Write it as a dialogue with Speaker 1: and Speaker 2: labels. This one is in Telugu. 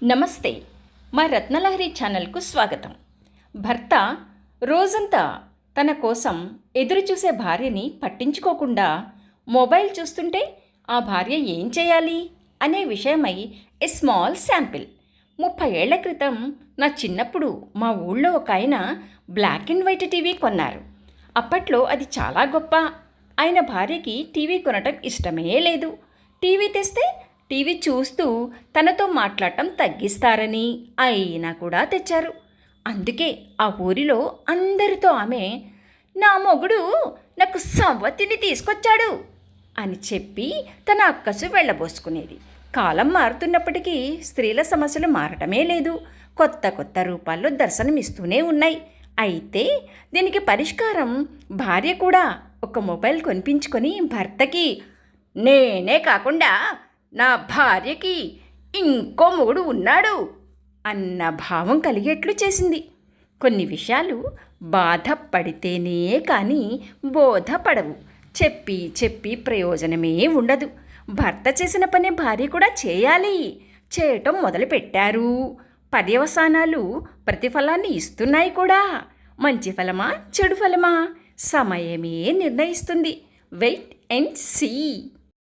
Speaker 1: నమస్తే. మా రత్నలహరి ఛానల్కు స్వాగతం. భర్త రోజంతా తన కోసం ఎదురుచూసే భార్యని పట్టించుకోకుండా మొబైల్ చూస్తుంటే ఆ భార్య ఏం చేయాలి అనే విషయమై ఎ స్మాల్ శాంపిల్. 30 ఏళ్ల క్రితం నా చిన్నప్పుడు మా ఊళ్ళో ఒక ఆయన బ్లాక్ అండ్ వైట్ టీవీ కొన్నారు. అప్పట్లో అది చాలా గొప్ప. ఆయన భార్యకి టీవీ కొనటం ఇష్టమే లేదు. టీవీ తెస్తే టీవీ చూస్తూ తనతో మాట్లాడటం తగ్గిస్తారని అయినా కూడా తెచ్చారు. అందుకే ఆ ఊరిలో అందరితో ఆమె, నా మొగుడు నాకు సవ్వతిని తీసుకొచ్చాడు అని చెప్పి తన అక్కసు వెళ్ళబోసుకునేది. కాలం మారుతున్నప్పటికీ స్త్రీల సమస్యలు మారటమే లేదు. కొత్త కొత్త రూపాల్లో దర్శనమిస్తూనే ఉన్నాయి. అయితే దీనికి పరిష్కారం భార్య కూడా ఒక మొబైల్ కొనిపించుకొని భర్తకి, నేనే కాకుండా నా భార్యకి ఇంకో మొగుడు ఉన్నాడు అన్న భావం కలిగేట్లు చేసింది. కొన్ని విషయాలు బాధపడితేనే కానీ బోధపడవు. చెప్పి చెప్పి ప్రయోజనమే ఉండదు. భర్త చేసిన పని భార్య కూడా చేయాలి. చేయటం మొదలుపెట్టారు. పర్యవసానాలు ప్రతిఫలాన్ని ఇస్తున్నాయి కూడా. మంచి ఫలమా చెడు ఫలమా సమయమే నిర్ణయిస్తుంది. Wait and see.